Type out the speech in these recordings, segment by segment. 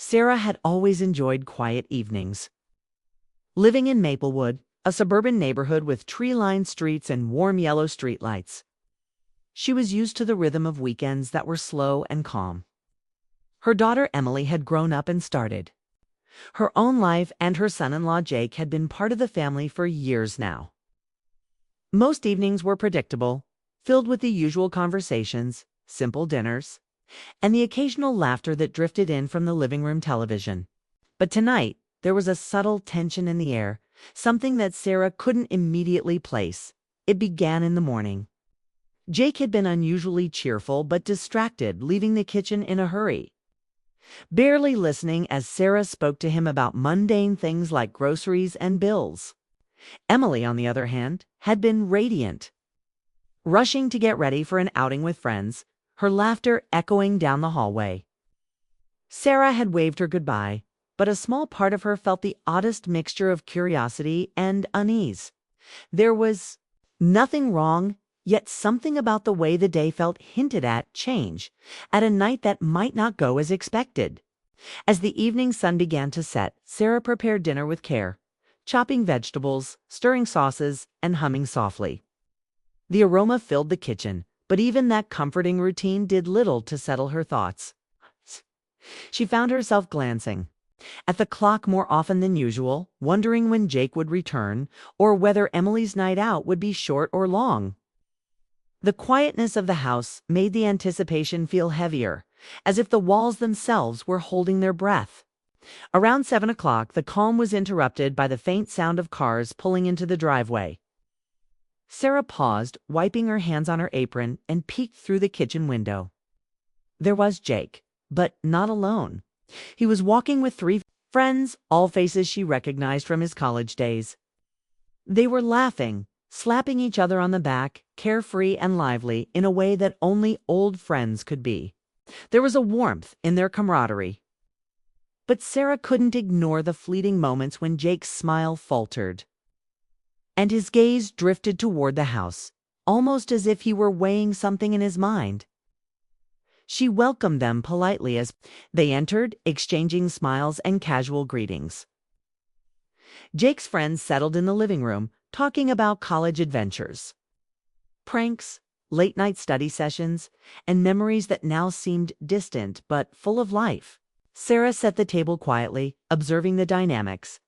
Sarah had always enjoyed quiet evenings. Living in Maplewood, a suburban neighborhood with tree-lined streets and warm yellow streetlights, she was used to the rhythm of weekends that were slow and calm. Her daughter Emily had grown up and started her own life, and her son-in-law Jake had been part of the family for years now. Most evenings were predictable, filled with the usual conversations, simple dinners, and the occasional laughter that drifted in from the living room television. But tonight, there was a subtle tension in the air, something that Sarah couldn't immediately place. It began in the morning. Jake had been unusually cheerful but distracted, leaving the kitchen in a hurry, barely listening as Sarah spoke to him about mundane things like groceries and bills. Emily, on the other hand, had been radiant, rushing to get ready for an outing with friends, her laughter echoing down the hallway. Sarah had waved her goodbye, but a small part of her felt the oddest mixture of curiosity and unease. There was nothing wrong, yet something about the way the day felt hinted at change, at a night that might not go as expected. As the evening sun began to set, Sarah prepared dinner with care, chopping vegetables, stirring sauces, and humming softly. The aroma filled the kitchen, but even that comforting routine did little to settle her thoughts. She found herself glancing at the clock more often than usual, wondering when Jake would return, or whether Emily's night out would be short or long. The quietness of the house made the anticipation feel heavier, as if the walls themselves were holding their breath. Around 7 o'clock, the calm was interrupted by the faint sound of cars pulling into the driveway. Sarah paused, wiping her hands on her apron, and peeked through the kitchen window. There was Jake, but not alone. He was walking with 3 friends, all faces she recognized from his college days. They were laughing, slapping each other on the back, carefree and lively in a way that only old friends could be. There was a warmth in their camaraderie. But Sarah couldn't ignore the fleeting moments when Jake's smile faltered, and his gaze drifted toward the house, almost as if he were weighing something in his mind. She welcomed them politely as they entered, exchanging smiles and casual greetings. Jake's friends settled in the living room, talking about college adventures, pranks, late-night study sessions, and memories that now seemed distant but full of life. Sarah set the table quietly, observing the dynamics.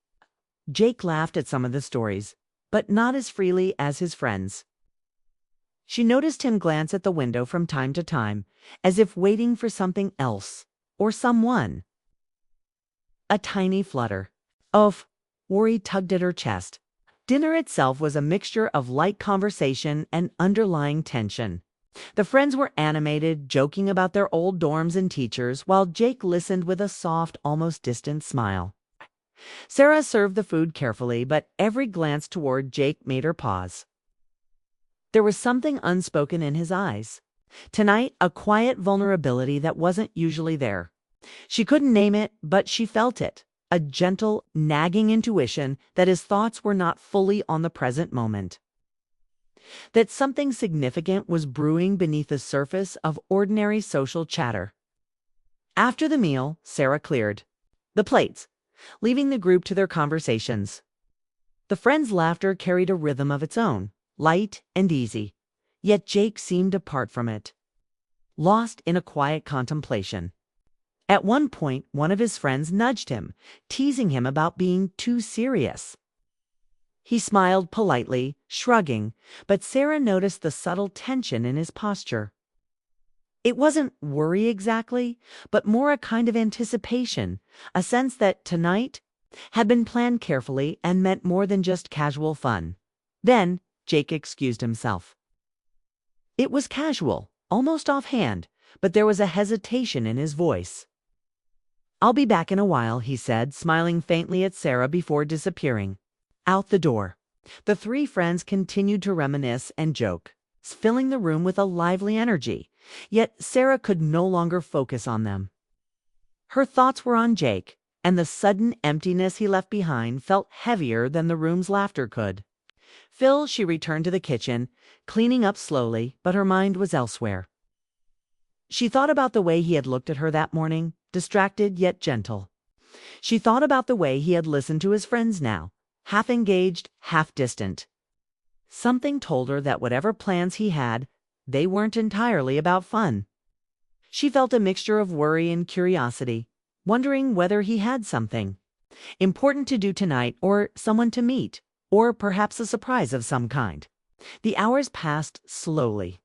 Jake laughed at some of the stories, but not as freely as his friends. She noticed him glance at the window from time to time, as if waiting for something else or someone. A tiny flutter of worry tugged at her chest. Dinner itself was a mixture of light conversation and underlying tension. The friends were animated, joking about their old dorms and teachers, while Jake listened with a soft, almost distant smile. Sarah served the food carefully, but every glance toward Jake made her pause. There was something unspoken in his eyes. Tonight, a quiet vulnerability that wasn't usually there. She couldn't name it, but she felt it. A gentle, nagging intuition that his thoughts were not fully on the present moment. That something significant was brewing beneath the surface of ordinary social chatter. After the meal, Sarah cleared the plates, leaving the group to their conversations. The friends' laughter carried a rhythm of its own, light and easy, yet Jake seemed apart from it, lost in a quiet contemplation. At one point, one of his friends nudged him, teasing him about being too serious. He smiled politely, shrugging, but Sarah noticed the subtle tension in his posture. It wasn't worry exactly, but more a kind of anticipation, a sense that tonight had been planned carefully and meant more than just casual fun. Then Jake excused himself. It was casual, almost offhand, but there was a hesitation in his voice. "I'll be back in a while," he said, smiling faintly at Sarah before disappearing out the door. The 3 friends continued to reminisce and joke, filling the room with a lively energy, yet Sarah could no longer focus on them. Her thoughts were on Jake, and the sudden emptiness he left behind felt heavier than the room's laughter could. She returned to the kitchen, cleaning up slowly, but her mind was elsewhere. She thought about the way he had looked at her that morning, distracted yet gentle. She thought about the way he had listened to his friends now, half engaged, half distant. Something told her that whatever plans he had, they weren't entirely about fun. She felt a mixture of worry and curiosity, wondering whether he had something important to do tonight, or someone to meet, or perhaps a surprise of some kind. The hours passed slowly.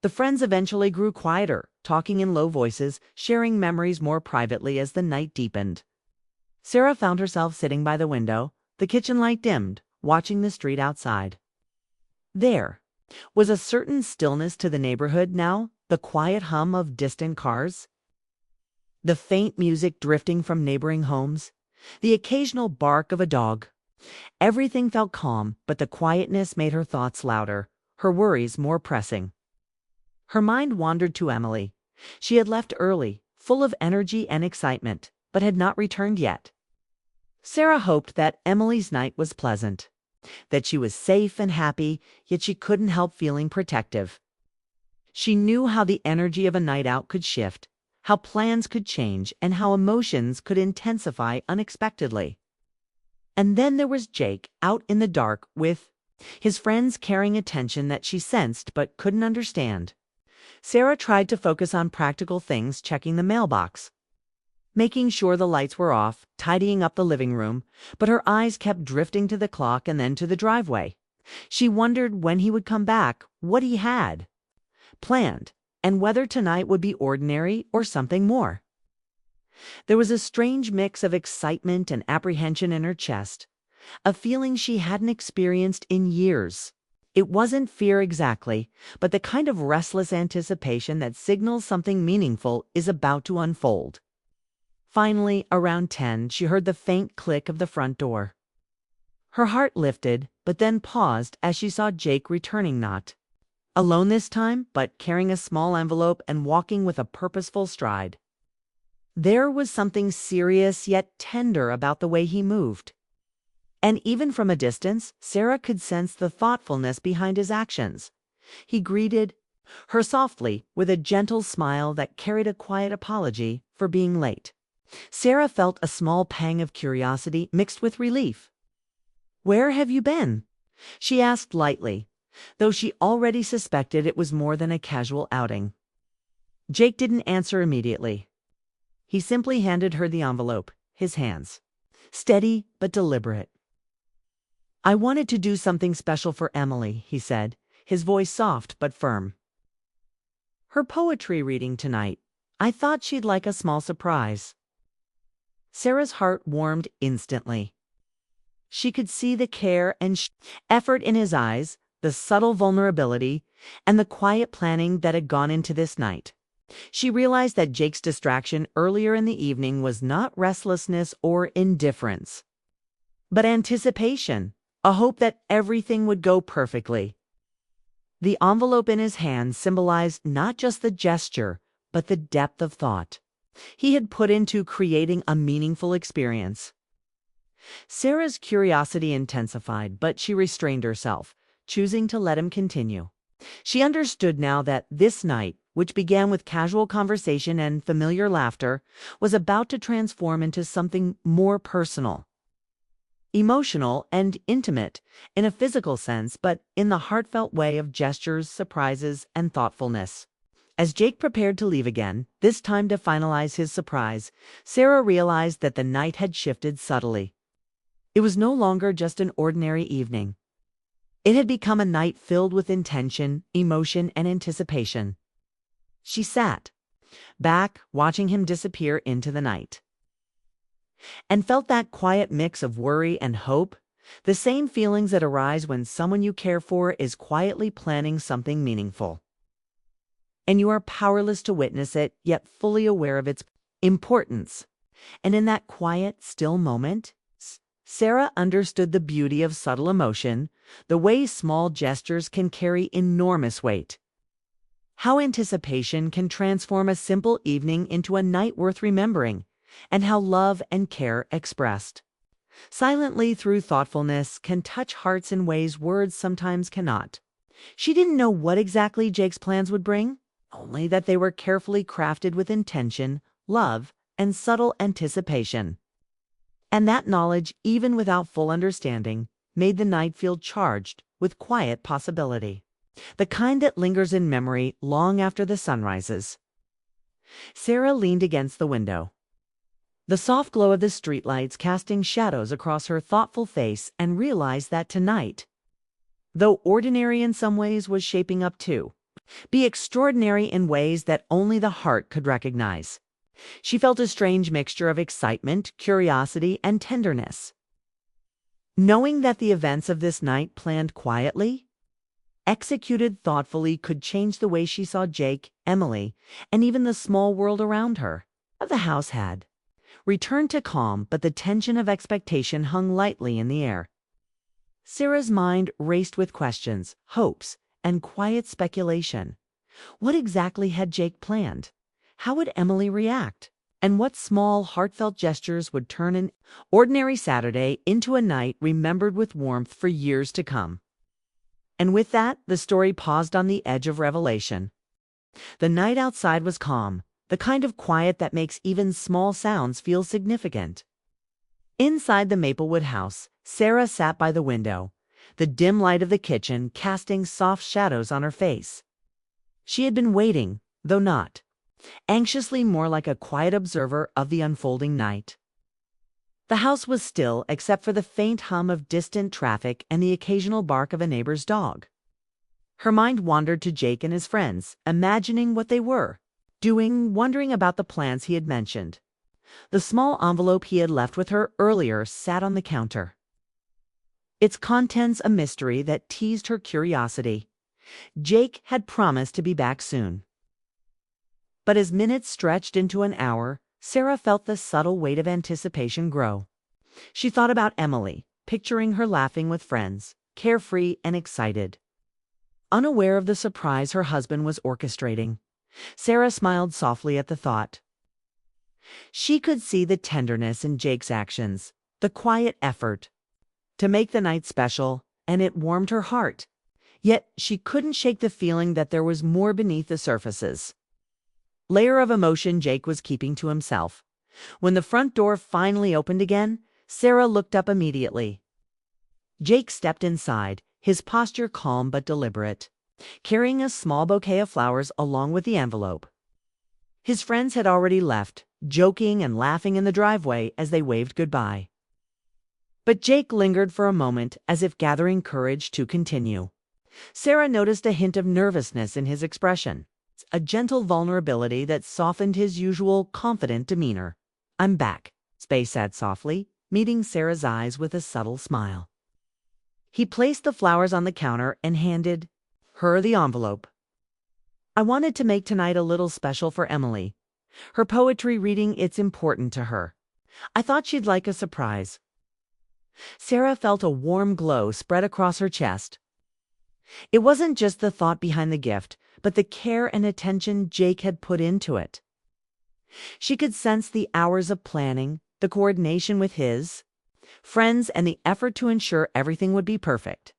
The friends eventually grew quieter, talking in low voices, sharing memories more privately as the night deepened. Sarah found herself sitting by the window, the kitchen light dimmed, watching the street outside. There was a certain stillness to the neighborhood now, the quiet hum of distant cars, the faint music drifting from neighboring homes, the occasional bark of a dog. Everything felt calm, but the quietness made her thoughts louder, her worries more pressing. Her mind wandered to Emily. She had left early, full of energy and excitement, but had not returned yet. Sarah hoped that Emily's night was pleasant, that she was safe and happy, yet she couldn't help feeling protective. She knew how the energy of a night out could shift, how plans could change, and how emotions could intensify unexpectedly. And then there was Jake, out in the dark with his friends, carrying attention that she sensed but couldn't understand. Sarah tried to focus on practical things, checking the mailbox, making sure the lights were off, tidying up the living room, but her eyes kept drifting to the clock and then to the driveway. She wondered when he would come back, what he had planned, and whether tonight would be ordinary or something more. There was a strange mix of excitement and apprehension in her chest, a feeling she hadn't experienced in years. It wasn't fear exactly, but the kind of restless anticipation that signals something meaningful is about to unfold. Finally, around 10, she heard the faint click of the front door. Her heart lifted, but then paused as she saw Jake returning, not alone this time, but carrying a small envelope and walking with a purposeful stride. There was something serious yet tender about the way he moved. And even from a distance, Sarah could sense the thoughtfulness behind his actions. He greeted her softly, with a gentle smile that carried a quiet apology for being late. Sarah felt a small pang of curiosity mixed with relief. "Where have you been?" she asked lightly, though she already suspected it was more than a casual outing. Jake didn't answer immediately. He simply handed her the envelope, his hands steady but deliberate. "I wanted to do something special for Emily," he said, his voice soft but firm. "Her poetry reading tonight. I thought she'd like a small surprise." Sarah's heart warmed instantly. She could see the care and effort in his eyes, the subtle vulnerability, and the quiet planning that had gone into this night. She realized that Jake's distraction earlier in the evening was not restlessness or indifference, but anticipation, a hope that everything would go perfectly. The envelope in his hand symbolized not just the gesture, but the depth of thought he had put into creating a meaningful experience. Sarah's curiosity intensified, but she restrained herself, choosing to let him continue. She understood now that this night, which began with casual conversation and familiar laughter, was about to transform into something more personal, emotional, and intimate, in a physical sense, but in the heartfelt way of gestures, surprises, and thoughtfulness. As Jake prepared to leave again, this time to finalize his surprise, Sarah realized that the night had shifted subtly. It was no longer just an ordinary evening. It had become a night filled with intention, emotion, and anticipation. She sat back, watching him disappear into the night, and felt that quiet mix of worry and hope, the same feelings that arise when someone you care for is quietly planning something meaningful, and you are powerless to witness it, yet fully aware of its importance. And in that quiet, still moment, Sarah understood the beauty of subtle emotion, the way small gestures can carry enormous weight. How anticipation can transform a simple evening into a night worth remembering, and how love and care expressed silently through thoughtfulness can touch hearts in ways words sometimes cannot. She didn't know what exactly Jake's plans would bring, only that they were carefully crafted with intention, love, and subtle anticipation. And that knowledge, even without full understanding, made the night feel charged with quiet possibility. The kind that lingers in memory long after the sun rises. Sarah leaned against the window, the soft glow of the streetlights casting shadows across her thoughtful face, and realized that tonight, though ordinary in some ways, was shaping up to be extraordinary in ways that only the heart could recognize. She felt a strange mixture of excitement, curiosity, and tenderness. Knowing that the events of this night, planned quietly, executed thoughtfully, could change the way she saw Jake, Emily, and even the small world around her. The house had returned to calm, but the tension of expectation hung lightly in the air. Sarah's mind raced with questions, hopes, and quiet speculation. What exactly had Jake planned? How would Emily react? And what small, heartfelt gestures would turn an ordinary Saturday into a night remembered with warmth for years to come? And with that, the story paused on the edge of revelation. The night outside was calm, the kind of quiet that makes even small sounds feel significant. Inside the Maplewood house, Sarah sat by the window, the dim light of the kitchen casting soft shadows on her face. She had been waiting, though not anxiously, more like a quiet observer of the unfolding night. The house was still except for the faint hum of distant traffic and the occasional bark of a neighbor's dog. Her mind wandered to Jake and his friends, imagining what they were doing, wondering about the plans he had mentioned. The small envelope he had left with her earlier sat on the counter, its contents a mystery that teased her curiosity. Jake had promised to be back soon. But as minutes stretched into an hour, Sarah felt the subtle weight of anticipation grow. She thought about Emily, picturing her laughing with friends, carefree and excited, unaware of the surprise her husband was orchestrating. Sarah smiled softly at the thought. She could see the tenderness in Jake's actions, the quiet effort to make the night special, and it warmed her heart. Yet she couldn't shake the feeling that there was more beneath the surfaces layer of emotion Jake was keeping to himself. When the front door finally opened again, Sarah looked up immediately. Jake stepped inside, his posture calm but deliberate, carrying a small bouquet of flowers along with the envelope. His friends had already left, joking and laughing in the driveway as they waved goodbye. But Jake lingered for a moment, as if gathering courage to continue. Sarah noticed a hint of nervousness in his expression, a gentle vulnerability that softened his usual confident demeanor. "I'm back," Spay said softly, meeting Sarah's eyes with a subtle smile. He placed the flowers on the counter and handed her the envelope. "I wanted to make tonight a little special for Emily. Her poetry reading, it's important to her. I thought she'd like a surprise." Sarah felt a warm glow spread across her chest. It wasn't just the thought behind the gift, but the care and attention Jake had put into it. She could sense the hours of planning, the coordination with his friends, and the effort to ensure everything would be perfect.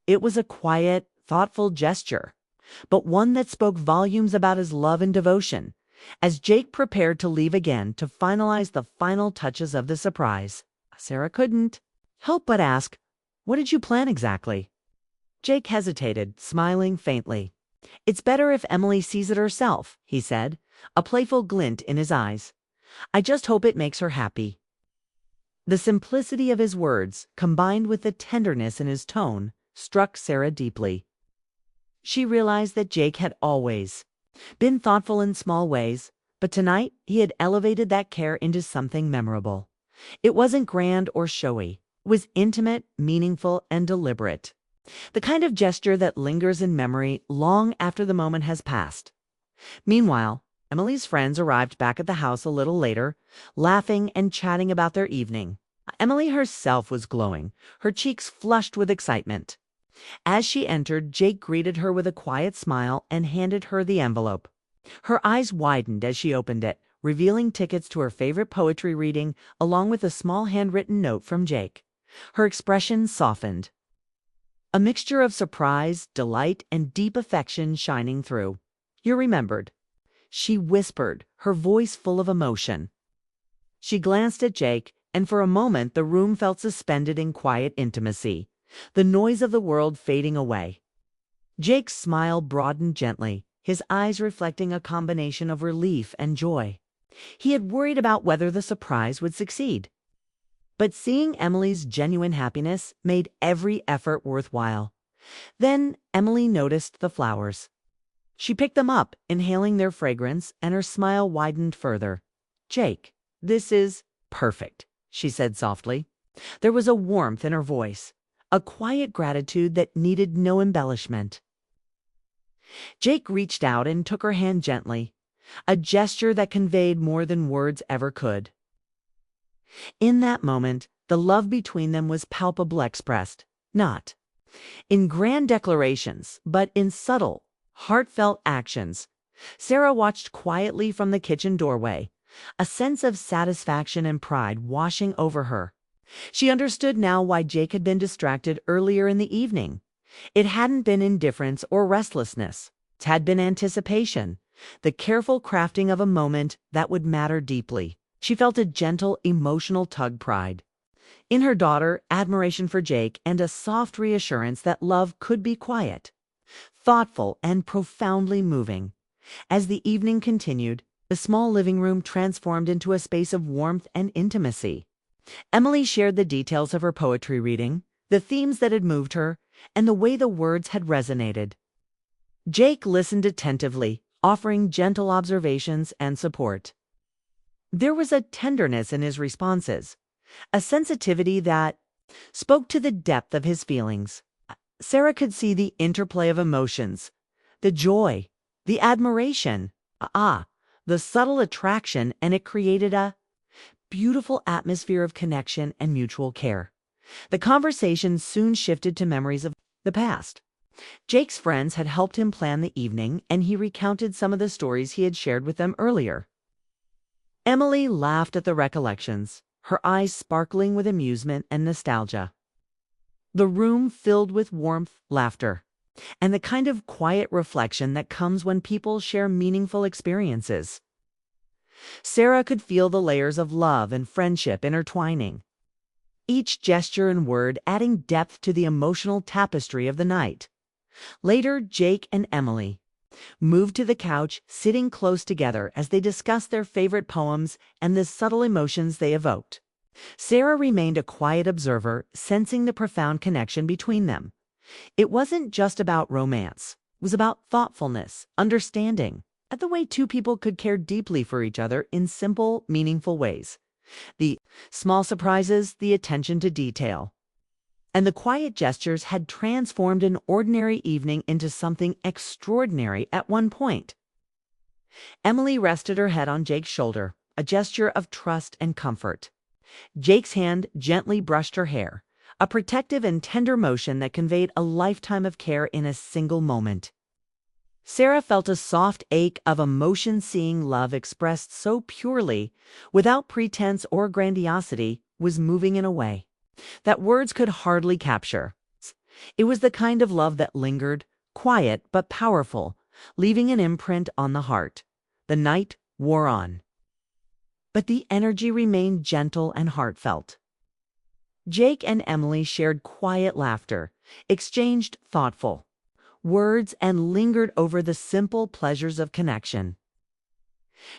It was a quiet, thoughtful gesture, but one that spoke volumes about his love and devotion. As Jake prepared to leave again to finalize the final touches of the surprise, Sarah couldn't help but ask, "What did you plan exactly?" Jake hesitated, smiling faintly. "It's better if Emily sees it herself," he said, a playful glint in his eyes. "I just hope it makes her happy." The simplicity of his words, combined with the tenderness in his tone, struck Sarah deeply. She realized that Jake had always been thoughtful in small ways, but tonight he had elevated that care into something memorable. It wasn't grand or showy. It was intimate, meaningful, and deliberate. The kind of gesture that lingers in memory long after the moment has passed. Meanwhile, Emily's friends arrived back at the house a little later, laughing and chatting about their evening. Emily herself was glowing, her cheeks flushed with excitement. As she entered, Jake greeted her with a quiet smile and handed her the envelope. Her eyes widened as she opened it, revealing tickets to her favorite poetry reading along with a small handwritten note from Jake. Her expression softened, a mixture of surprise, delight, and deep affection shining through. "You're remembered," she whispered, her voice full of emotion. She glanced at Jake, and for a moment the room felt suspended in quiet intimacy, the noise of the world fading away. Jake's smile broadened gently, his eyes reflecting a combination of relief and joy. He had worried about whether the surprise would succeed. But seeing Emily's genuine happiness made every effort worthwhile. Then Emily noticed the flowers. She picked them up, inhaling their fragrance, and her smile widened further. "Jake, this is perfect," she said softly. There was a warmth in her voice, a quiet gratitude that needed no embellishment. Jake reached out and took her hand gently, a gesture that conveyed more than words ever could. In that moment, the love between them was palpably expressed, not in grand declarations, but in subtle, heartfelt actions. Sarah watched quietly from the kitchen doorway, a sense of satisfaction and pride washing over her. She understood now why Jake had been distracted earlier in the evening. It hadn't been indifference or restlessness. It had been anticipation, the careful crafting of a moment that would matter deeply. She felt a gentle, emotional pride in her daughter, admiration for Jake, and a soft reassurance that love could be quiet, thoughtful, and profoundly moving. As the evening continued, the small living room transformed into a space of warmth and intimacy. Emily shared the details of her poetry reading, the themes that had moved her, and the way the words had resonated. Jake listened attentively, offering gentle observations and support. There was a tenderness in his responses, a sensitivity that spoke to the depth of his feelings. Sarah could see the interplay of emotions, the joy, the admiration, the subtle attraction, and it created a beautiful atmosphere of connection and mutual care. The conversation soon shifted to memories of the past. Jake's friends had helped him plan the evening, and he recounted some of the stories he had shared with them earlier. Emily laughed at the recollections, her eyes sparkling with amusement and nostalgia. The room filled with warmth, laughter, and the kind of quiet reflection that comes when people share meaningful experiences. Sarah could feel the layers of love and friendship intertwining, each gesture and word adding depth to the emotional tapestry of the night. Later, Jake and Emily moved to the couch, sitting close together as they discussed their favorite poems and the subtle emotions they evoked. Sarah remained a quiet observer, sensing the profound connection between them. It wasn't just about romance. It was about thoughtfulness, understanding, and the way two people could care deeply for each other in simple, meaningful ways. The small surprises, the attention to detail, and the quiet gestures had transformed an ordinary evening into something extraordinary at one point. Emily rested her head on Jake's shoulder, a gesture of trust and comfort. Jake's hand gently brushed her hair, a protective and tender motion that conveyed a lifetime of care in a single moment. Sarah felt a soft ache of emotion, seeing love expressed so purely, without pretense or grandiosity, was moving in a way that words could hardly capture. It was the kind of love that lingered, quiet but powerful, leaving an imprint on the heart. The night wore on, but the energy remained gentle and heartfelt. Jake and Emily shared quiet laughter, exchanged thoughtful words, and lingered over the simple pleasures of connection.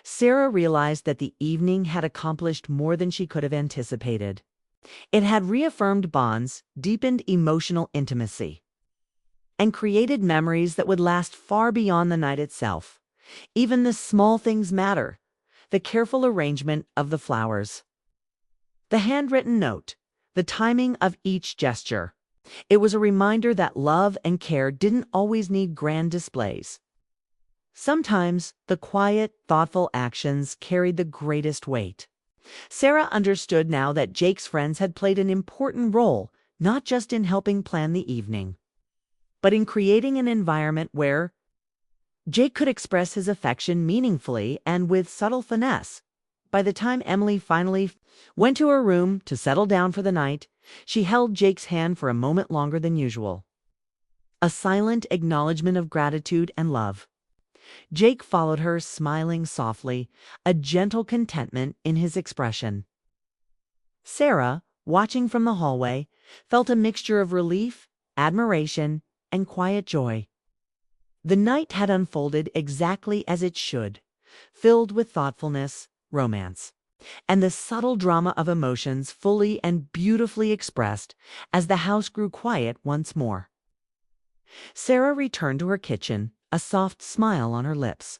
Sarah realized that the evening had accomplished more than she could have anticipated. It had reaffirmed bonds, deepened emotional intimacy, and created memories that would last far beyond the night itself. Even the small things matter: the careful arrangement of the flowers, the handwritten note, the timing of each gesture. It was a reminder that love and care didn't always need grand displays. Sometimes the quiet, thoughtful actions carried the greatest weight. Sarah understood now that Jake's friends had played an important role, not just in helping plan the evening, but in creating an environment where Jake could express his affection meaningfully and with subtle finesse. By the time Emily finally went to her room to settle down for the night, she held Jake's hand for a moment longer than usual, a silent acknowledgement of gratitude and love. Jake followed her, smiling softly, a gentle contentment in his expression. Sarah, watching from the hallway, felt a mixture of relief, admiration, and quiet joy. The night had unfolded exactly as it should, filled with thoughtfulness, romance, and the subtle drama of emotions fully and beautifully expressed as the house grew quiet once more. Sarah returned to her kitchen, a soft smile on her lips.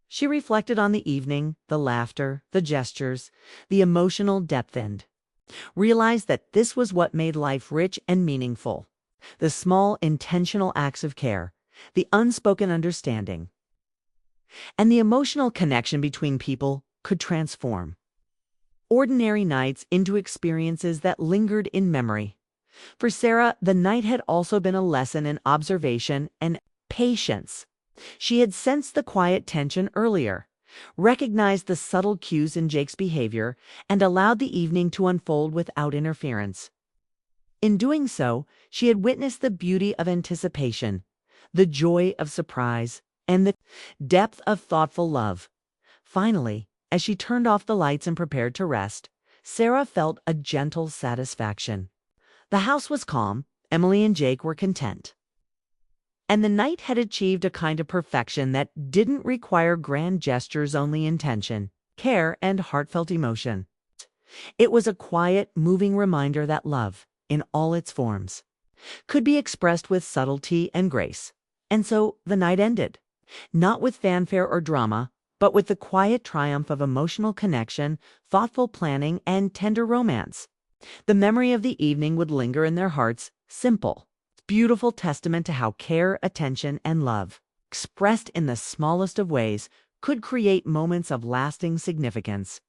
She reflected on the evening, the laughter, the gestures, the emotional depth, and realized that this was what made life rich and meaningful. The small, intentional acts of care, the unspoken understanding, and the emotional connection between people could transform ordinary nights into experiences that lingered in memory. For Sarah, the night had also been a lesson in observation and patience. She had sensed the quiet tension earlier, recognized the subtle cues in Jake's behavior, and allowed the evening to unfold without interference. In doing so, she had witnessed the beauty of anticipation, the joy of surprise, and the depth of thoughtful love. Finally, as she turned off the lights and prepared to rest, Sarah felt a gentle satisfaction. The house was calm, Emily and Jake were content, and the night had achieved a kind of perfection that didn't require grand gestures, only intention, care, and heartfelt emotion. It was a quiet, moving reminder that love, in all its forms, could be expressed with subtlety and grace. And so the night ended, not with fanfare or drama, but with the quiet triumph of emotional connection, thoughtful planning, and tender romance. The memory of the evening would linger in their hearts, simple, beautiful testament to how care, attention, and love, expressed in the smallest of ways, could create moments of lasting significance.